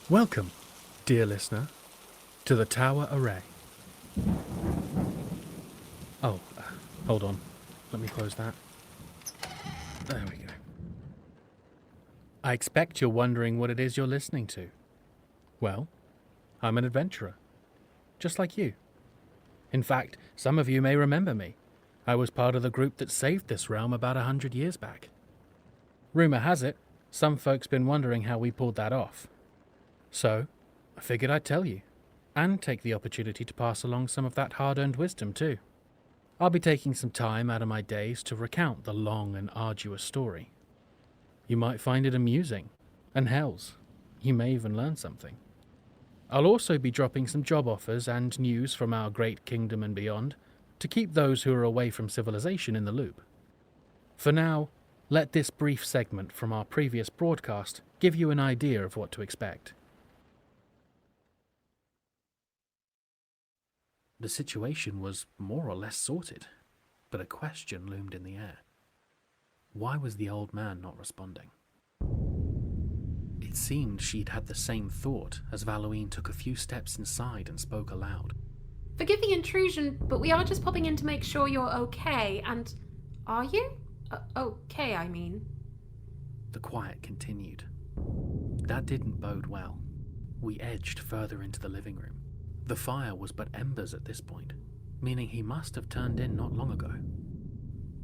Speaker 16: Welcome, dear listener, to the Tower Array. Oh, hold on. Let me close that. There we go. I expect you're wondering what it is you're listening to. Well, I'm an adventurer, just like you. In fact, some of you may remember me. I was part of the group that saved this realm about 100 years back. Rumor has it, some folks been wondering how we pulled that off. So, I figured I'd tell you, and take the opportunity to pass along some of that hard-earned wisdom too. I'll be taking some time out of my days to recount the long and arduous story. You might find it amusing, and hells, you may even learn something. I'll also be dropping some job offers and news from our great kingdom and beyond, to keep those who are away from civilization in the loop. For now, let this brief segment from our previous broadcast give you an idea of what to expect. The situation was more or less sorted, but a question loomed in the air. Why was the old man not responding? It seemed she'd had the same thought as Valouine took a few steps inside and spoke aloud.
Speaker 17: Forgive the intrusion, but we are just popping in to make sure you're okay, and... Are you? Okay, I mean.
Speaker 16: The quiet continued. That didn't bode well. We edged further into the living room. The fire was but embers at this point, meaning he must have turned in not long ago.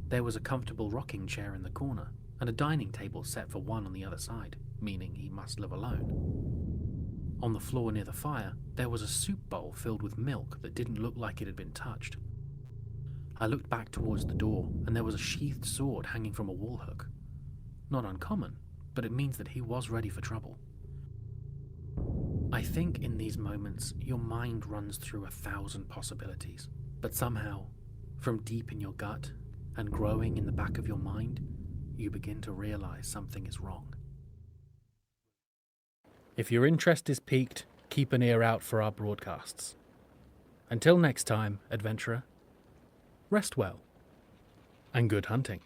Speaker 16: There was a comfortable rocking chair in the corner, and a dining table set for one on the other side, meaning he must live alone. On the floor near the fire, there was a soup bowl filled with milk that didn't look like it had been touched. I looked back towards the door, and there was a sheathed sword hanging from a wall hook. Not uncommon, but it means that he was ready for trouble. I think in these moments, your mind runs through 1,000 possibilities, but somehow, from deep in your gut and growing in the back of your mind, you begin to realize something is wrong. If your interest is piqued, keep an ear out for our broadcasts. Until next time, adventurer, rest well, and good hunting.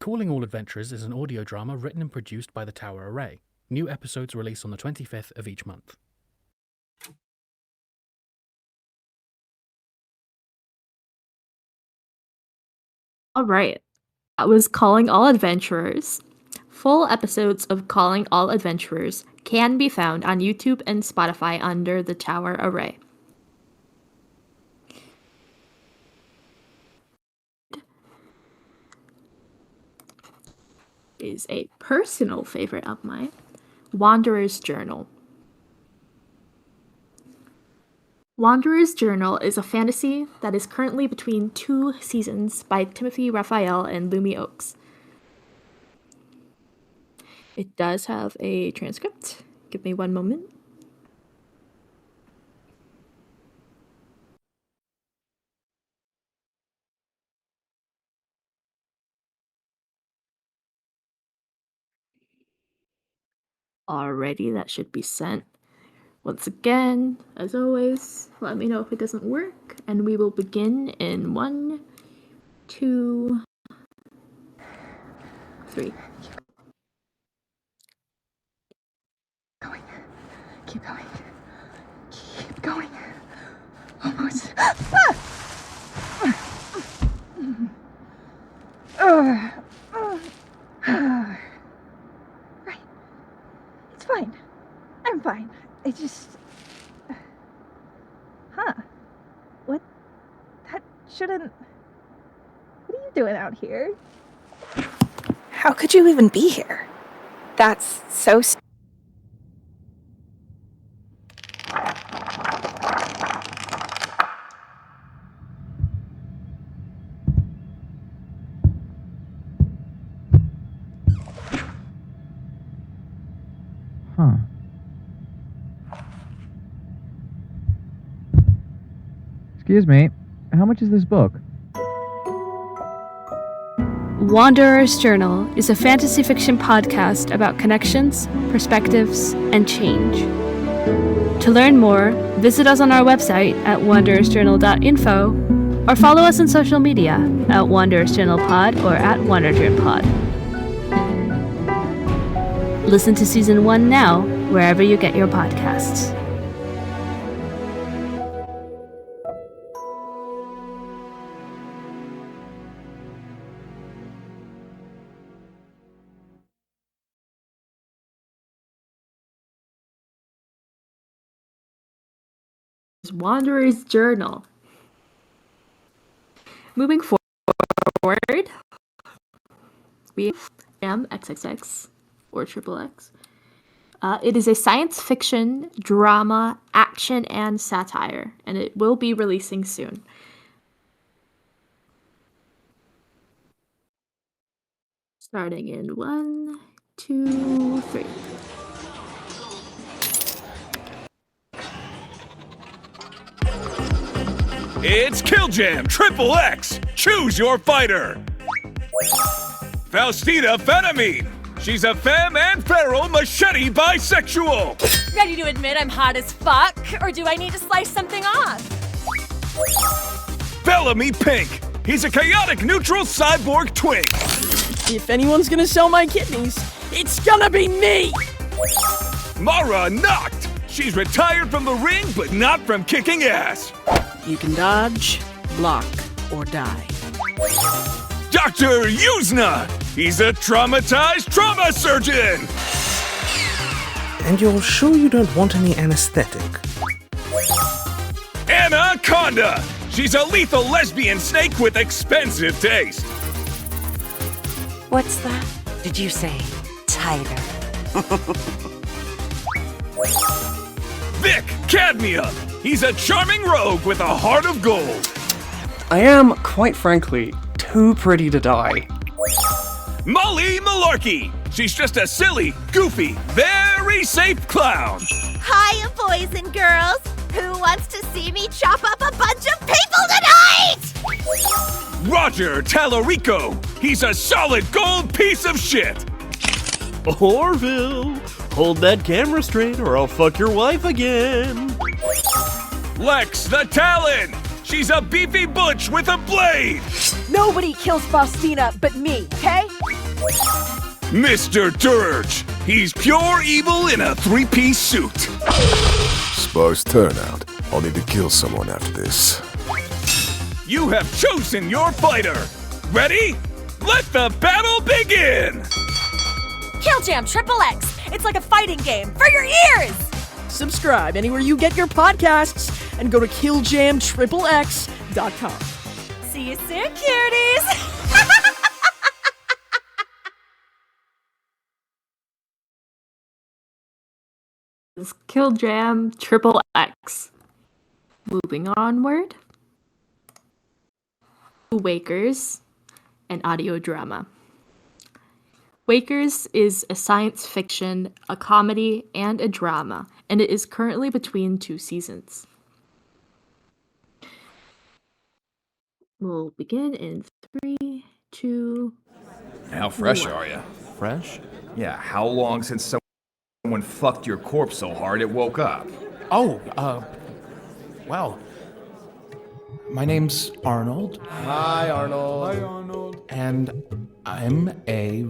Speaker 16: Calling All Adventurers is an audio drama written and produced by the Tower Array. New episodes release on the 25th of each month.
Speaker 1: All right. That was Calling All Adventurers. Full episodes of Calling All Adventurers can be found on YouTube and Spotify under the Tower Array. Is a personal favorite of mine, Wanderer's Journal. Wanderer's Journal is a fantasy that is currently between 2 seasons by Timothy Raphael and Lumi Oaks. It does have a transcript. Give me one moment. Alrighty, that should be sent. Once again, as always, let me know if it doesn't work, and we will begin in 1, 2, 3.
Speaker 18: Going.
Speaker 2: Keep going. Keep going. Almost. Right. It's fine. I'm fine. I just... Huh. What? That shouldn't... What are you doing out here?
Speaker 13: How could you even be here? That's so...
Speaker 7: Huh. Excuse me, how much is this book?
Speaker 18: Wanderer's Journal is a fantasy fiction podcast about connections, perspectives, and change. To learn more, visit us on our website at wanderersjournal.info or follow us on social media at Wanderers Journal Pod or at WanderJournPod. Listen to Season 1 now, wherever you get your podcasts.
Speaker 1: Wanderer's Journal. Moving forward, we have XXX or XXX. It is a science fiction, drama, action, and satire, and it will be releasing soon. Starting in 1, 2, 3.
Speaker 20: It's Killjam XXX! Choose your fighter! Faustina Phenamine! She's a femme and feral machete bisexual!
Speaker 10: Ready to admit I'm hot as fuck? Or do I need to slice something off?
Speaker 20: Bellamy Pink! He's a chaotic neutral cyborg twink!
Speaker 22: If anyone's gonna sell my kidneys, it's gonna be me!
Speaker 20: Mara Noct! She's retired from the ring, but not from kicking ass!
Speaker 22: You can dodge, block, or die.
Speaker 20: Dr. Yuzna! He's a traumatized trauma surgeon!
Speaker 24: And you're sure you don't want any anesthetic?
Speaker 20: Anaconda! She's a lethal lesbian snake with expensive taste!
Speaker 10: What's that? Did you say tighter?
Speaker 20: Vic Cadmium! He's a charming rogue with a heart of gold!
Speaker 25: I am, quite frankly, too pretty to die.
Speaker 20: Molly Malarkey! She's just a silly, goofy, very safe clown!
Speaker 10: Hiya, boys and girls! Who wants to see me chop up a bunch of people tonight?
Speaker 20: Roger Tallarico! He's a solid gold piece of shit!
Speaker 4: Orville! Hold that camera straight or I'll fuck your wife again!
Speaker 20: Lex the Talon! She's a beefy butch with a blade!
Speaker 10: Nobody kills Faustina but me, okay?
Speaker 20: Mr. Dirge! He's pure evil in a three-piece suit!
Speaker 9: Sparse turnout. I'll need to kill someone after this.
Speaker 20: You have chosen your fighter! Ready? Let the battle begin!
Speaker 10: Killjam XXX! It's like a fighting game for your ears!
Speaker 22: Subscribe anywhere you get your podcasts and go to killjamxxx.com.
Speaker 10: See you soon, cuties!
Speaker 1: Killjam XXX. Moving onward. Wakers, an audio drama. Wakers is a science fiction, a comedy, and a drama, and it is currently between 2 seasons. We'll begin in 3, 2.
Speaker 24: How fresh
Speaker 1: 1.
Speaker 24: are you?
Speaker 25: Fresh?
Speaker 24: Yeah, how long since someone fucked your corpse so hard it woke up?
Speaker 25: Oh, well. My name's Arnold.
Speaker 24: Hi, Arnold.
Speaker 25: And
Speaker 3: I'm a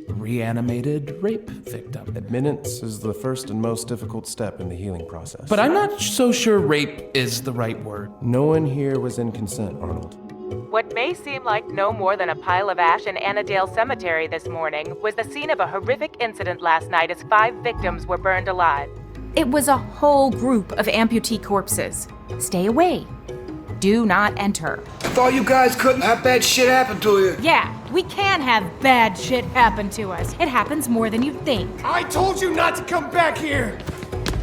Speaker 3: reanimated rape victim.
Speaker 5: Admittance is the first and most difficult step in the healing process.
Speaker 3: But I'm not so sure rape is the right word.
Speaker 5: No one here was in consent, Arnold.
Speaker 6: What may seem like no more than a pile of ash in Annandale Cemetery this morning was the scene of a horrific incident last night as 5 victims were burned alive.
Speaker 8: It was a whole group of amputee corpses. Stay away. Do not enter.
Speaker 11: I thought you guys couldn't have bad shit happen to you.
Speaker 8: Yeah, we can have bad shit happen to us. It happens more than you think.
Speaker 11: I told you not to come back here!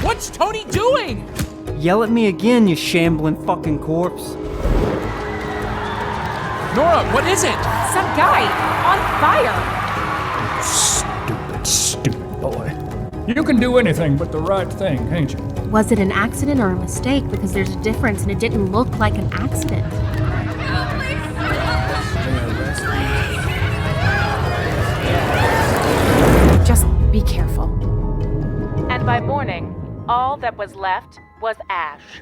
Speaker 3: What's Tony doing?
Speaker 12: Yell at me again, you shambling fucking corpse.
Speaker 3: Nora, what is it?
Speaker 8: Some guy on fire.
Speaker 21: Stupid boy. You can do anything but the right thing, can't you?
Speaker 26: Was it an accident or a mistake? Because there's a difference and it didn't look like an accident.
Speaker 8: Just be careful.
Speaker 6: And by morning, all that was left was ash.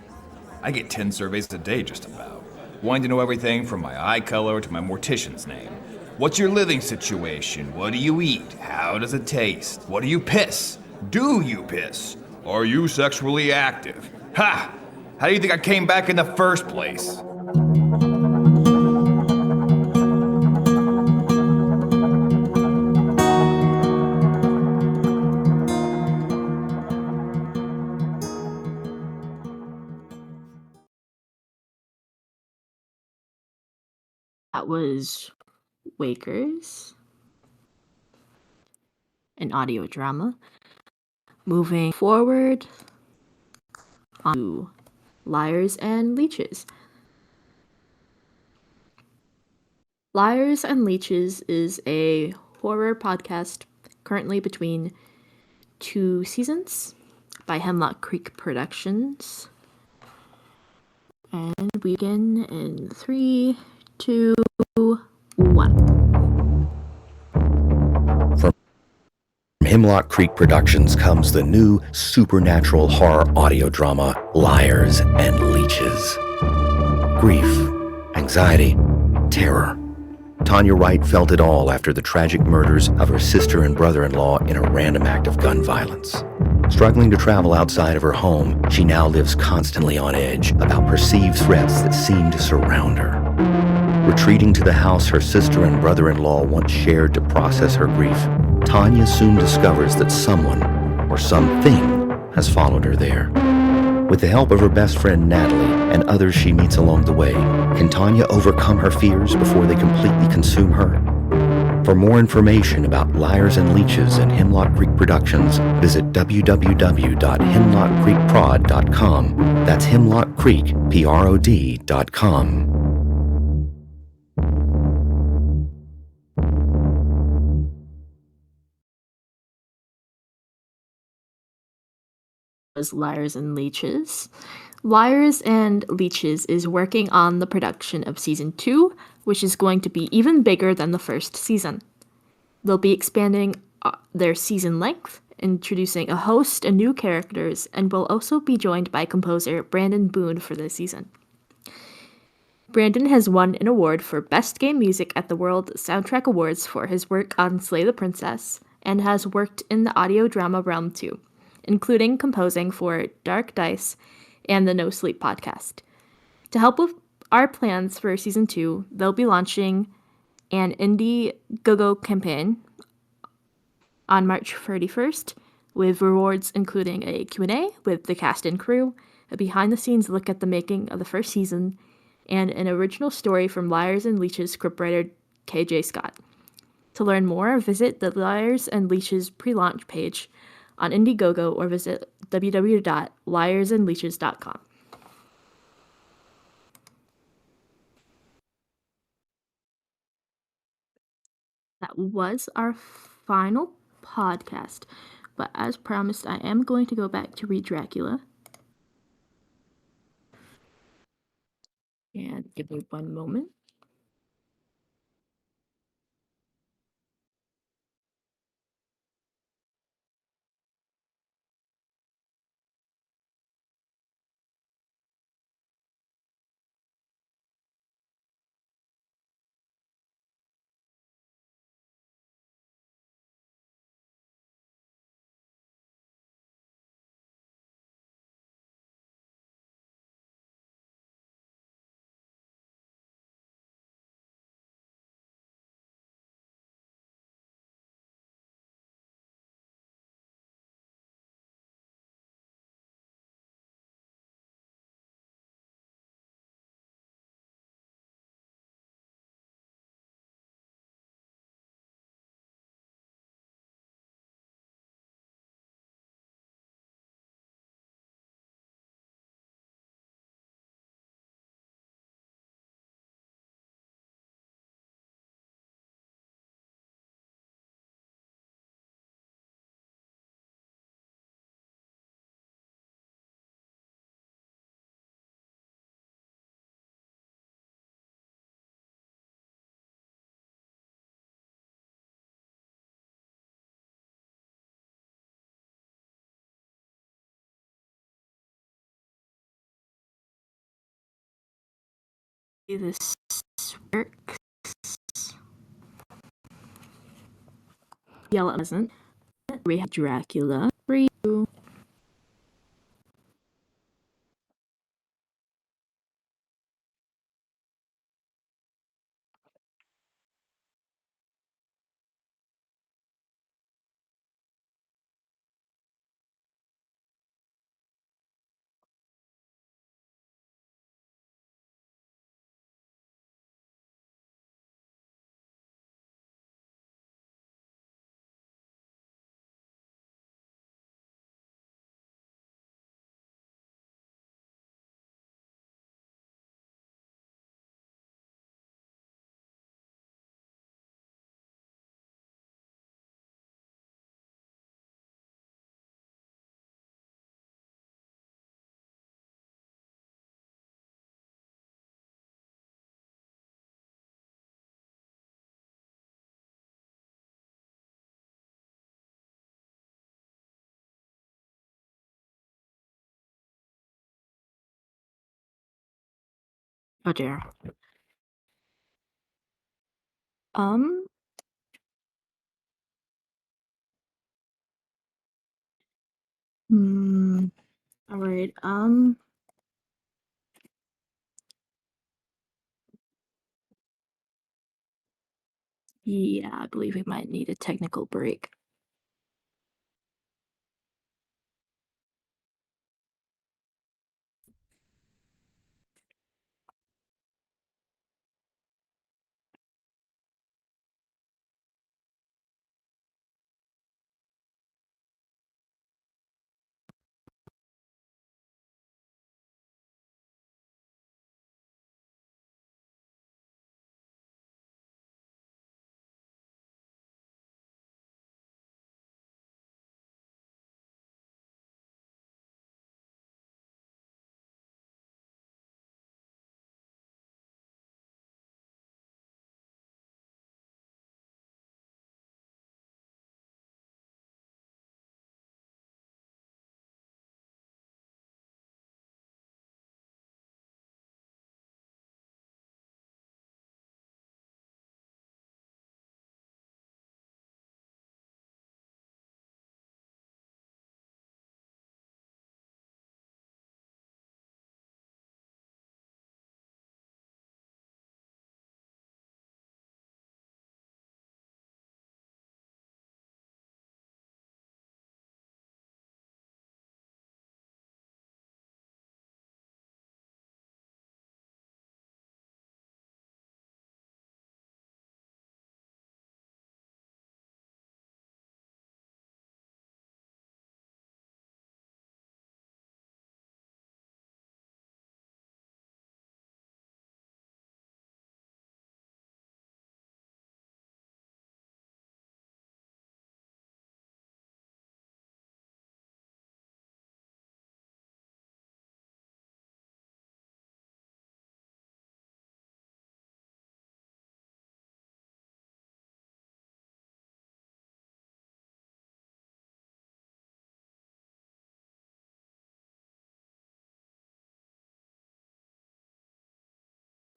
Speaker 24: I get 10 surveys a day just about. Wanting to know everything from my eye color to my mortician's name. What's your living situation? What do you eat? How does it taste? What do you piss? Do you piss? Are you sexually active? Ha! How do you think I came back in the first place?
Speaker 1: That was Wakers, an audio drama. Moving forward on to Liars and Leeches. Liars and Leeches is a horror podcast currently between 2 seasons by Hemlock Creek Productions. And we begin in 3, 2, 1.
Speaker 29: From Hemlock Creek Productions comes the new supernatural horror audio drama, Liars and Leeches. Grief, anxiety, terror. Tanya Wright felt it all after the tragic murders of her sister and brother-in-law in a random act of gun violence. Struggling to travel outside of her home, she now lives constantly on edge about perceived threats that seem to surround her. Retreating to the house her sister and brother-in-law once shared to process her grief, Tanya soon discovers that someone, or something, has followed her there. With the help of her best friend Natalie and others she meets along the way, can Tanya overcome her fears before they completely consume her? For more information about Liars and Leeches and Hemlock Creek Productions, visit www.hemlockcreekprod.com. That's hemlockcreekprod.com.
Speaker 1: Was Liars and Leeches. Liars and Leeches is working on the production of season 2, which is going to be even bigger than the first season. They'll be expanding their season length, introducing a host of new characters, and will also be joined by composer Brandon Boone for this season. Brandon has won an award for Best Game Music at the World Soundtrack Awards for his work on Slay the Princess, and has worked in the audio drama realm too, including composing for Dark Dice and the No Sleep podcast. To help with our plans for season 2, they'll be launching an Indiegogo campaign on March 31st, with rewards including a Q&A with the cast and crew, a behind-the-scenes look at the making of the first season, and an original story from Liars and Leeches scriptwriter KJ Scott. To learn more, visit the Liars and Leeches pre-launch page on Indiegogo or visit www.liarsandleeches.com. That was our final podcast, but as promised, I am going to go back to read Dracula. And give me one moment. This works. Yellow doesn't. We have Dracula. For you. Oh dear. Um. All right. Yeah, I believe we might need a technical break.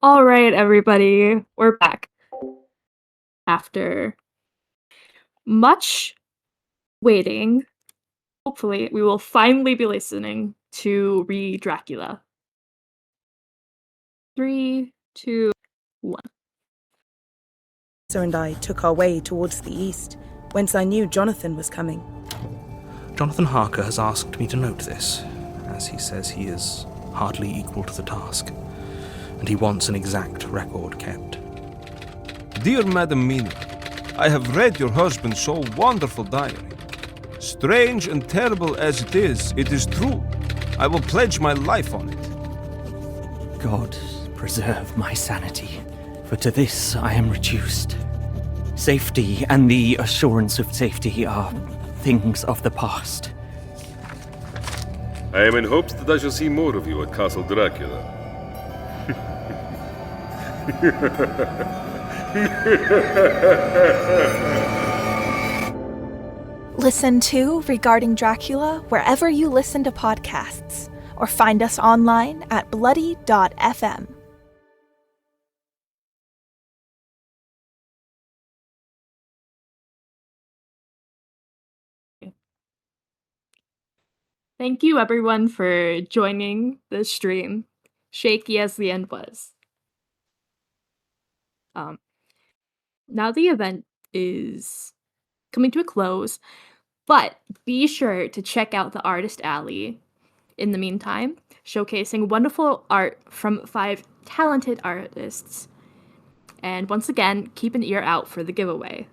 Speaker 1: All right, everybody, we're back. After much waiting, hopefully, we will finally be listening to read Dracula. 3, 2, 1.
Speaker 2: And I took our way towards the east, whence I knew Jonathan was coming.
Speaker 14: Jonathan Harker has asked me to note this, as he says he is hardly equal to the task, and he wants an exact record kept.
Speaker 15: Dear Madam Mina, I have read your husband's so wonderful diary. Strange and terrible as it is true. I will pledge my life on it.
Speaker 12: God preserve my sanity, for to this I am reduced. Safety and the assurance of safety are things of the past.
Speaker 16: I am in hopes that I shall see more of you at Castle Dracula.
Speaker 13: Listen to Regarding Dracula wherever you listen to podcasts, or find us online at bloody.fm.
Speaker 1: Thank you, everyone, for joining the stream, shaky as the end was. Now the event is coming to a close, but be sure to check out the Artist Alley in the meantime, showcasing wonderful art from 5 talented artists. And once again, keep an ear out for the giveaway.